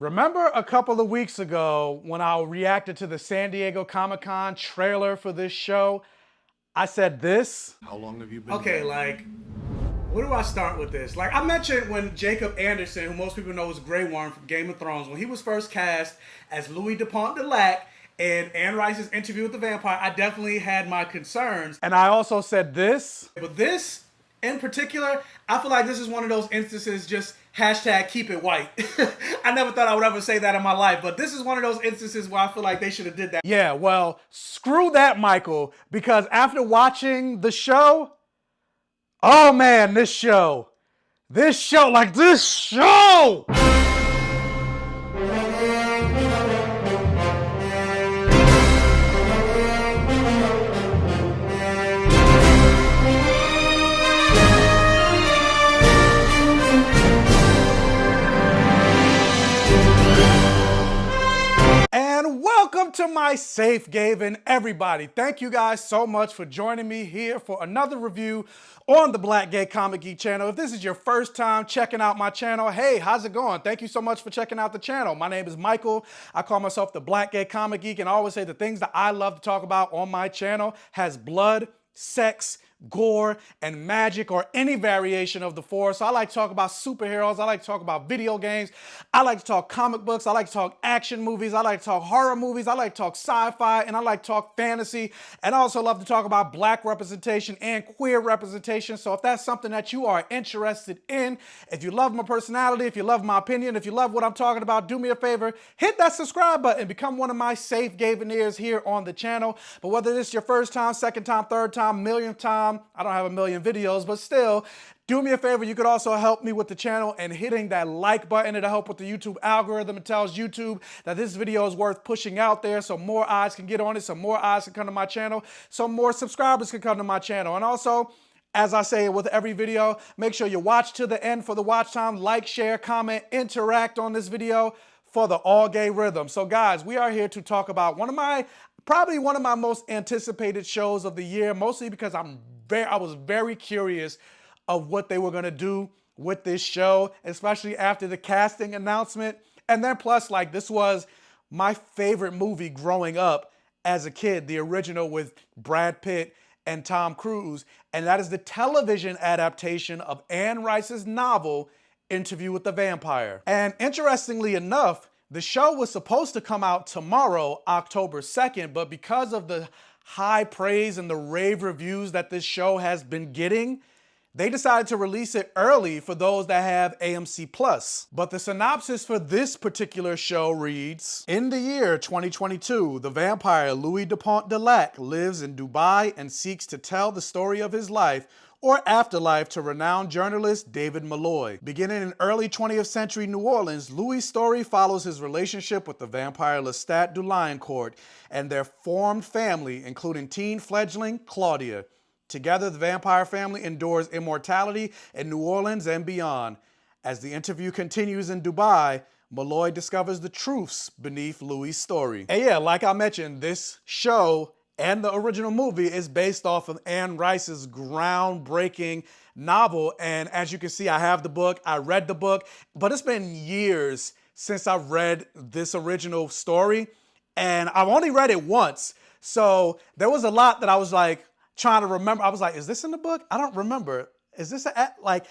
Remember a couple of weeks ago when I reacted to the San Diego Comic-Con trailer for this show? I said this. How long have you been Okay, dead? like, where do I start with this? Like, I mentioned when Jacob Anderson, who most people know as Grey Worm from Game of Thrones, when he was first cast as Louis DuPont de Lac in Anne Rice's Interview with the Vampire, I definitely had my concerns. And I also said this. But this, in particular, I feel like this is one of those instances, just hashtag keep it white. I never thought I would ever say that in my life, but this is one of those instances where I feel like they should have did that. Yeah, well, screw that, Michael, because after watching the show, oh man, this show. And welcome to my Safe Gayven, everybody. Thank you guys so much for joining me here for another review on the Black Gay Comic Geek channel. If this is your first time checking out my channel, hey, how's it going? Thank you so much for checking out the channel. My name is Michael. I call myself the Black Gay Comic Geek, and I always say the things that I love to talk about on my channel has blood, sex, gore, and magic, or any variation of the four. So I like to talk about superheroes. I like to talk about video games. I like to talk comic books. I like to talk action movies. I like to talk horror movies. I like to talk sci-fi, and I like to talk fantasy. And I also love to talk about black representation and queer representation. So if that's something that you are interested in, if you love my personality, if you love my opinion, if you love what I'm talking about, do me a favor, hit that subscribe button and become one of my Safe Gaveneers here on the channel. But whether this is your first time, second time, third time, millionth time, I don't have a million videos, but still, do me a favor. You could also help me with the channel and hitting that like button. It'll help with the YouTube algorithm. It tells YouTube that this video is worth pushing out there so more eyes can get on it, so more eyes can come to my channel, so more subscribers can come to my channel. And also, as I say with every video, make sure you watch to the end for the watch time, like, share, comment, interact on this video for the all gay rhythm. So guys, we are here to talk about probably one of my most anticipated shows of the year, mostly because I was very curious of what they were gonna do with this show, especially after the casting announcement. And then plus, like, this was my favorite movie growing up as a kid, the original with Brad Pitt and Tom Cruise, and that is the television adaptation of Anne Rice's novel, Interview with the Vampire. And interestingly enough, the show was supposed to come out tomorrow, October 2nd, but because of the high praise and the rave reviews that this show has been getting, they decided to release it early for those that have AMC Plus. But the synopsis for this particular show reads, in the year 2022, the vampire Louis DuPont de Lac lives in Dubai and seeks to tell the story of his life or afterlife to renowned journalist David Malloy. Beginning in early 20th century New Orleans, Louis' story follows his relationship with the vampire Lestat du Lioncourt and their formed family, including teen fledgling Claudia. Together, the vampire family endures immortality in New Orleans and beyond. As the interview continues in Dubai, Malloy discovers the truths beneath Louis' story. And yeah, like I mentioned, this show and the original movie is based off of Anne Rice's groundbreaking novel. And as you can see, I have the book, I read the book, but it's been years since I've read this original story. And I've only read it once. So there was a lot that I was like trying to remember. I was like, is this in the book? I don't remember. Is this like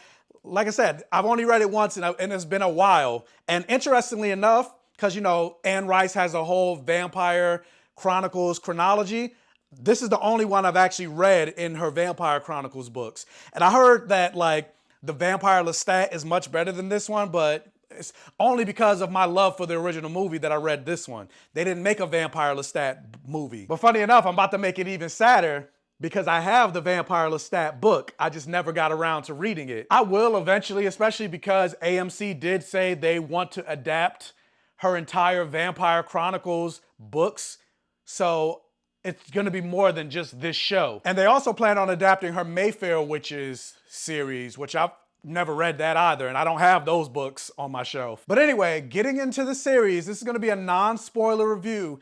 I said, I've only read it once and it's been a while. And interestingly enough, because you know, Anne Rice has a whole Vampire Chronicles chronology. This is the only one I've actually read in her Vampire Chronicles books. And I heard that like the Vampire Lestat is much better than this one, but it's only because of my love for the original movie that I read this one. They didn't make a Vampire Lestat movie. But funny enough, I'm about to make it even sadder because I have the Vampire Lestat book. I just never got around to reading it. I will eventually, especially because AMC did say they want to adapt her entire Vampire Chronicles books. So it's gonna be more than just this show. And they also plan on adapting her Mayfair Witches series, which I've never read that either, and I don't have those books on my shelf. But anyway, getting into the series, this is gonna be a non-spoiler review.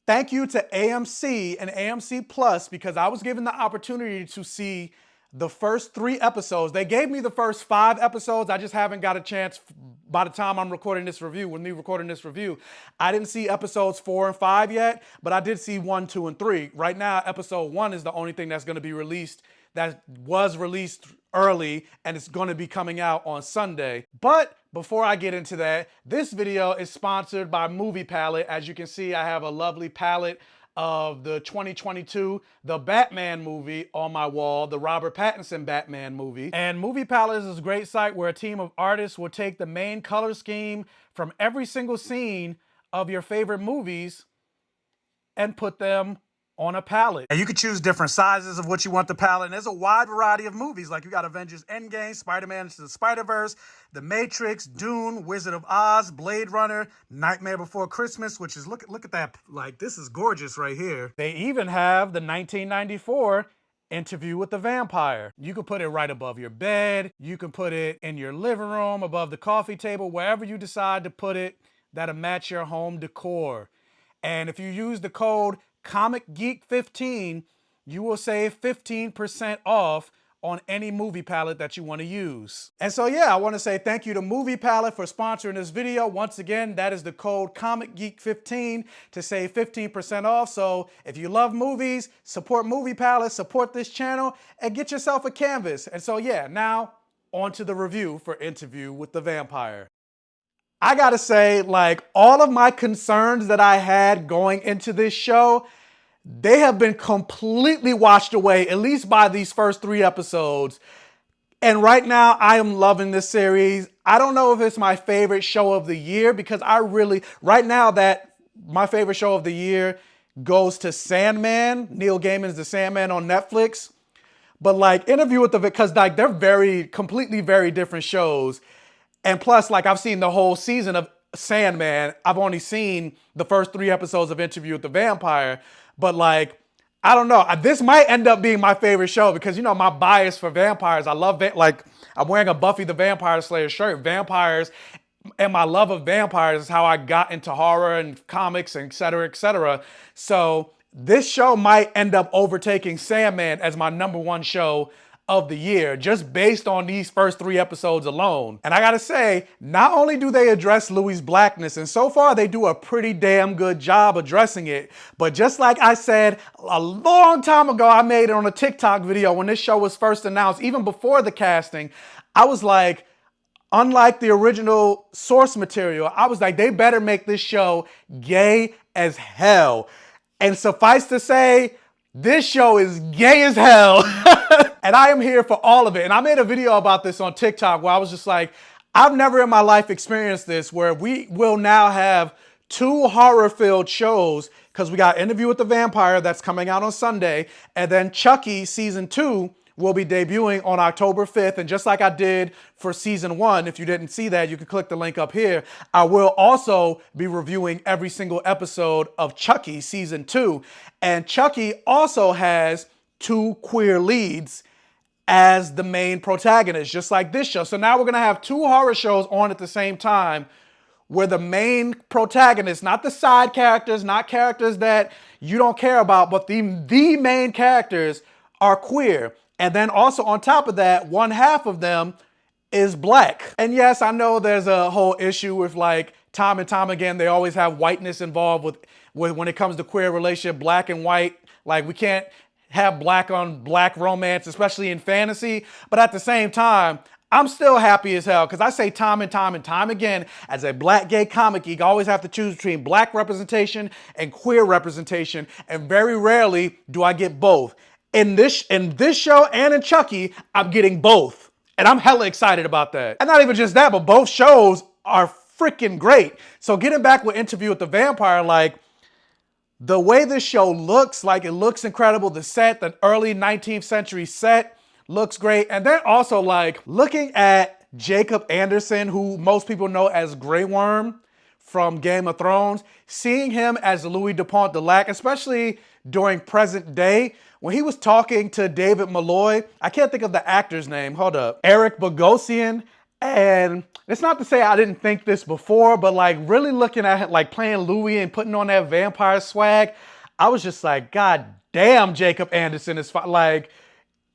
Thank you to AMC and AMC Plus because I was given the opportunity to see the first 3 episodes. They gave me the first 5 episodes. I just haven't got a chance by the time I'm recording this review, with me recording this review. I didn't see episodes 4 and 5 yet, but I did see 1, 2, and 3. Right now, episode 1 is the only thing that's going to be released, that was released early, and it's going to be coming out on Sunday. But before I get into that, this video is sponsored by Movie Palette. As you can see, I have a lovely palette of the 2022 The Batman movie on my wall, the Robert Pattinson Batman movie. And Movie Palette is a great site where a team of artists will take the main color scheme from every single scene of your favorite movies and put them on a palette. And you can choose different sizes of what you want the palette. And there's a wide variety of movies. Like you got Avengers Endgame, Spider-Man Into the Spider-Verse, The Matrix, Dune, Wizard of Oz, Blade Runner, Nightmare Before Christmas, which is, look at that. Like, this is gorgeous right here. They even have the 1994 Interview with the Vampire. You can put it right above your bed. You can put it in your living room, above the coffee table, wherever you decide to put it that'll match your home decor. And if you use the code ComicGeek15, you will save 15% off on any movie palette that you want to use. And so yeah, I want to say thank you to Movie Palette for sponsoring this video. Once again, that is the code ComicGeek15 to save 15% off. So if you love movies, support Movie Palette, support this channel, and get yourself a canvas. And so yeah, now on to the review for Interview with the Vampire. I gotta say, like, all of my concerns that I had going into this show, they have been completely washed away, at least by these first 3 episodes. And right now, I am loving this series. I don't know if it's my favorite show of the year, because right now, that my favorite show of the year goes to Sandman. Neil Gaiman's The Sandman on Netflix. But like, because like, they're completely very different shows. And plus, like, I've seen the whole season of Sandman. I've only seen the first 3 episodes of Interview with the Vampire. But, like, I don't know. This might end up being my favorite show because, you know, my bias for vampires. I love, like, I'm wearing a Buffy the Vampire Slayer shirt. Vampires and my love of vampires is how I got into horror and comics, and et cetera, et cetera. So this show might end up overtaking Sandman as my #1 show of the year, just based on these first 3 episodes alone. And I gotta say, not only do they address Louis' blackness, and so far they do a pretty damn good job addressing it, but just like I said a long time ago, I made it on a TikTok video when this show was first announced, even before the casting, I was like, unlike the original source material, I was like, they better make this show gay as hell. And suffice to say, this show is gay as hell. And I am here for all of it. And I made a video about this on TikTok where I was just like, I've never in my life experienced this, where we will now have 2 horror-filled shows, because we got Interview with the Vampire that's coming out on Sunday, and then Chucky Season 2 will be debuting on October 5th. And just like I did for Season 1, if you didn't see that, you can click the link up here. I will also be reviewing every single episode of Chucky Season 2. And Chucky also has 2 queer leads as the main protagonist, just like this show. So now we're gonna have 2 horror shows on at the same time, where the main protagonists, not the side characters, not characters that you don't care about, but the main characters are queer. And then also on top of that, 1/2 of them is black. And yes, I know there's a whole issue with, like, time and time again, they always have whiteness involved with when it comes to queer relationship, black and white. Like, we can't have black on black romance, especially in fantasy. But at the same time, I'm still happy as hell, because I say time and time again, as a black gay comic geek, I always have to choose between black representation and queer representation. And very rarely do I get both. In this show and in Chucky, I'm getting both. And I'm hella excited about that. And not even just that, but both shows are freaking great. So getting back with Interview with the Vampire, like, the way this show looks, like, it looks incredible. The set, the early 19th century set, looks great. And then also, like, looking at Jacob Anderson, who most people know as Grey Worm from Game of Thrones, seeing him as Louis Dupont de Lac, especially during present day, when he was talking to David Malloy, I can't think of the actor's name, hold up, Eric Bogosian. And it's not to say I didn't think this before, but like, really looking at it, like, playing Louis and putting on that vampire swag, I was just like, God damn, Jacob Anderson is like,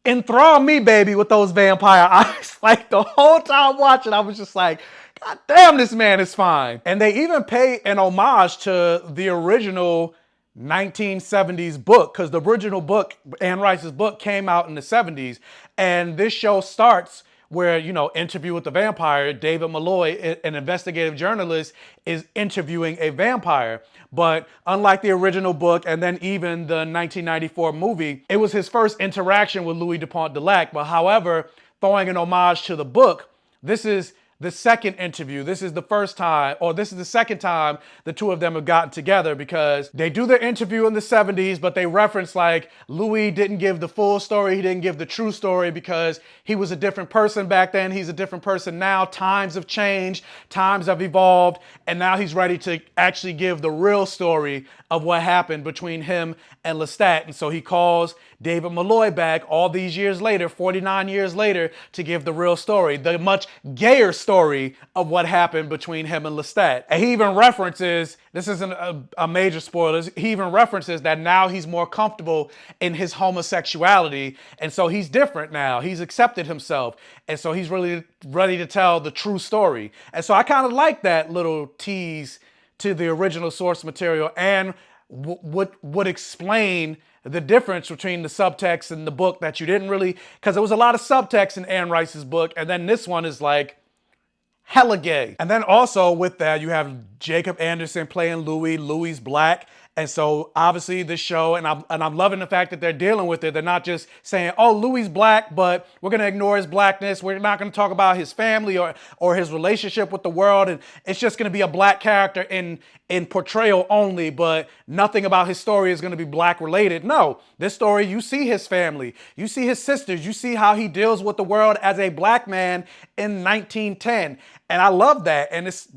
enthrall me, baby, with those vampire eyes. Like the whole time watching, I was just like, God damn, this man is fine. And they even pay an homage to the original 1970s book, because the original book, Anne Rice's book, came out in the 70s. And this show starts where, Interview with the Vampire, David Malloy, an investigative journalist, is interviewing a vampire. But unlike the original book and then even the 1994 movie, it was his first interaction with Louis Dupont de Lac. But however, throwing an homage to the book, this is the second interview. This is the first time, or this is the second time the two of them have gotten together, because they do their interview in the 70s, but they reference like Louis didn't give the full story. He didn't give the true story because he was a different person back then. He's a different person now. Times have changed. Times have evolved. And now he's ready to actually give the real story of what happened between him and Lestat. And so he calls David Malloy back all these years later, 49 years later, to give the real story, the much gayer story of what happened between him and Lestat. And he even references, this isn't a major spoiler, he even references that now he's more comfortable in his homosexuality. And so he's different now. He's accepted himself. And so he's really ready to tell the true story. And so I kind of like that little tease to the original source material, and would explain the difference between the subtext and the book that you didn't really, because there was a lot of subtext in Anne Rice's book, and then this one is like hella gay. And then also with that, you have Jacob Anderson playing Louis. Louis black. And so obviously this show, and I'm loving the fact that they're dealing with it. They're not just saying, oh, Louis black, but we're going to ignore his blackness. We're not going to talk about his family or his relationship with the world. And it's just going to be a black character in portrayal only, but nothing about his story is going to be black related. No, this story, you see his family, you see his sisters, you see how he deals with the world as a black man in 1910. And I love that. And it's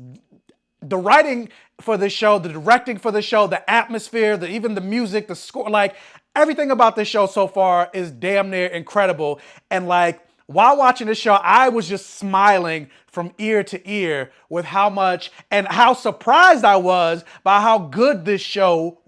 the writing for this show, the directing for the show, the atmosphere, even the music, the score, like everything about this show so far is damn near incredible. And like while watching this show, I was just smiling from ear to ear with how much and how surprised I was by how good this show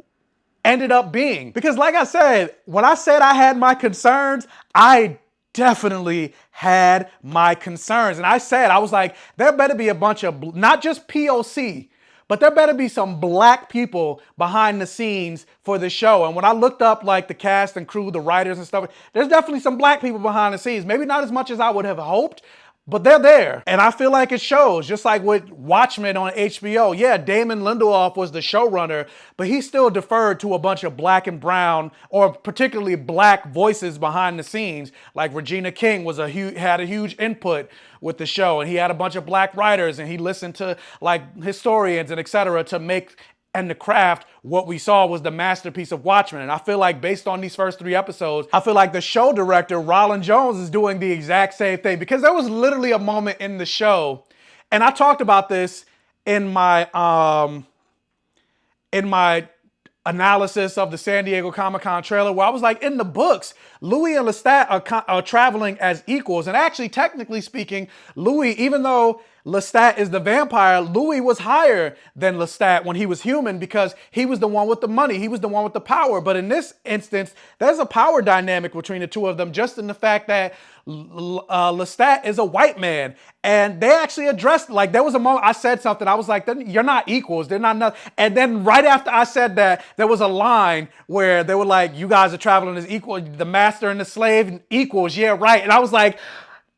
ended up being. Because like I said, when I said I had my concerns, I definitely had my concerns. And I was like, there better be a bunch of, not just POC, but there better be some black people behind the scenes for the show. And when I looked up like the cast and crew, the writers and stuff, there's definitely some black people behind the scenes. Maybe not as much as I would have hoped, but they're there. And I feel like it shows, just like with Watchmen on HBO. Yeah, Damon Lindelof was the showrunner, but he still deferred to a bunch of black and brown, or particularly black voices behind the scenes. Like Regina King had a huge input with the show, and he had a bunch of black writers, and he listened to like historians and etc. to make and the craft what we saw was the masterpiece of Watchmen. And I feel like based on these first 3 episodes, I feel like the show director, Roland Jones, is doing the exact same thing, because there was literally a moment in the show, and I talked about this in my analysis of the San Diego Comic-Con trailer, where I was like, in the books, Louis and Lestat are traveling as equals. And actually, technically speaking, Louis, even though Lestat is the vampire, Louis was higher than Lestat when he was human, because he was the one with the money. He was the one with the power. But in this instance, there's a power dynamic between the two of them, just in the fact that Lestat is a white man. And they actually addressed, like, there was a moment I said something. I was like, you're not equals. They're not nothing. And then right after I said that, there was a line where they were like, you guys are traveling as equal. The master and the slave equals. Yeah, right. And I was like,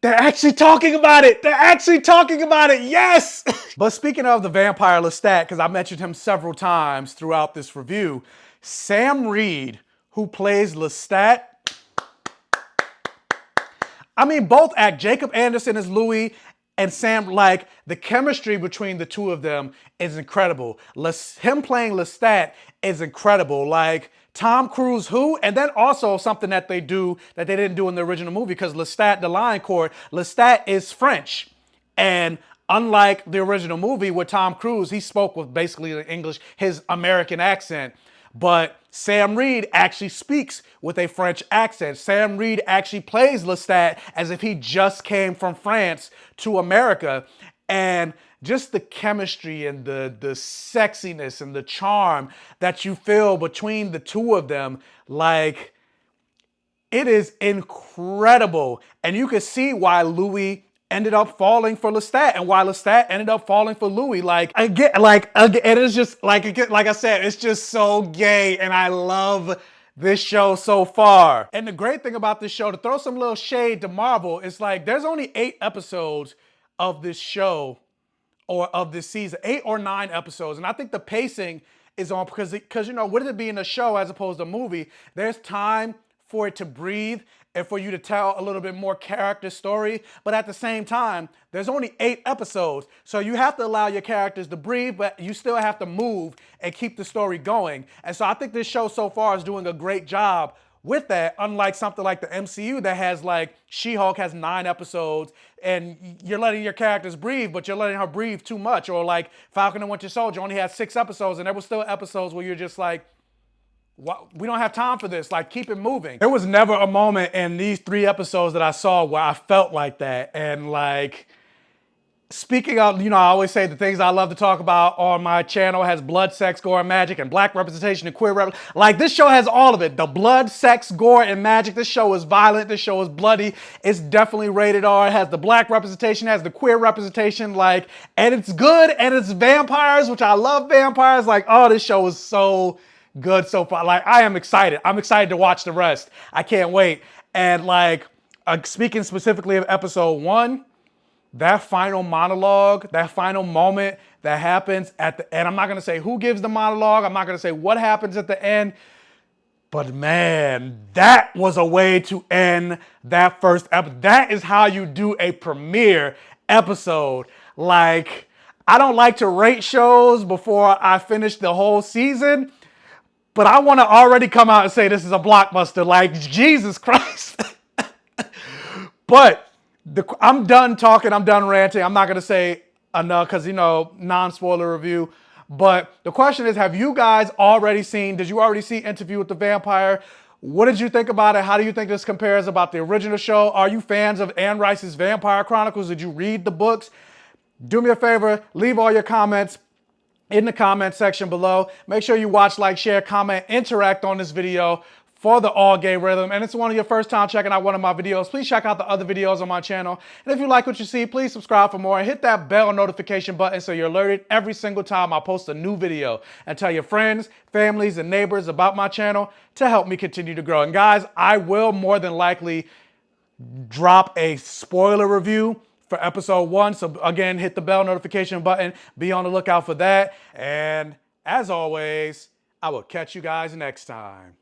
they're actually talking about it. They're actually talking about it. Yes. But speaking of the vampire Lestat, because I mentioned him several times throughout this review, Sam Reed, who plays Lestat, I mean, both act. Jacob Anderson is Louis, and Sam, like, the chemistry between the two of them is incredible. Him playing Lestat is incredible. Like, Tom Cruise, who? And then also something that they do that they didn't do in the original movie, because Lestat, the Lion Court, Lestat is French. And unlike the original movie with Tom Cruise, he spoke with basically the English, his American accent. But Sam Reed actually speaks with a French accent. Sam Reed actually plays Lestat as if he just came from France to America. And just the chemistry and the sexiness and the charm that you feel between the two of them, like, it is incredible. And you can see why Louis ended up falling for Lestat and why Lestat ended up falling for Louis. Like, again, and it's just, again, like I said, it's just so gay, and I love this show so far. And the great thing about this show, to throw some little shade to Marvel, is like, there's only 8 episodes of this show, or of this season, 8 or 9 episodes. And I think the pacing is on, because you know, with it being a show as opposed to a movie, there's time for it to breathe and for you to tell a little bit more character story. But at the same time, there's only 8 episodes. So you have to allow your characters to breathe, but you still have to move and keep the story going. And so I think this show so far is doing a great job with that, unlike something like the MCU that has, like, She-Hulk has 9 episodes and you're letting your characters breathe, but you're letting her breathe too much. Or like Falcon and Winter Soldier only had 6 episodes, and there were still episodes where you're just like, we don't have time for this. Like, keep it moving. There was never a moment in these 3 episodes that I saw where I felt like that. And like, speaking of, you know, I always say the things I love to talk about on my channel has blood, sex, gore, and magic, and black representation and queer representation. Like, this show has all of it. The blood, sex, gore, and magic. This show is violent. This show is bloody. It's definitely rated R. It has the black representation, it has the queer representation, like, and it's good, and it's vampires, which I love vampires. Like, oh, this show is so good so far. Like, I am excited. I'm excited to watch the rest. I can't wait. And like, speaking specifically of episode 1, that final monologue, that final moment that happens at the end, I'm not going to say who gives the monologue, I'm not going to say what happens at the end, but man, that was a way to end that first episode. That is how you do a premiere episode. Like, I don't like to rate shows before I finish the whole season, but I want to already come out and say this is a blockbuster. Like, Jesus Christ. But I'm done talking. I'm done ranting. I'm not going to say enough because, you know, non-spoiler review. But the question is, have you guys already seen, did you already see Interview with the Vampire? What did you think about it? How do you think this compares about the original show? Are you fans of Anne Rice's Vampire Chronicles? Did you read the books? Do me a favor, leave all your comments in the comment section below. Make sure you watch, like, share, comment, interact on this video for the all gay rhythm. And it's one of your first time checking out one of my videos, please check out the other videos on my channel. And if you like what you see, please subscribe for more and hit that bell notification button so you're alerted every single time I post a new video. And tell your friends, families, and neighbors about my channel to help me continue to grow. And guys, I will more than likely drop a spoiler review for episode 1. So again, hit the bell notification button, be on the lookout for that. And as always, I will catch you guys next time.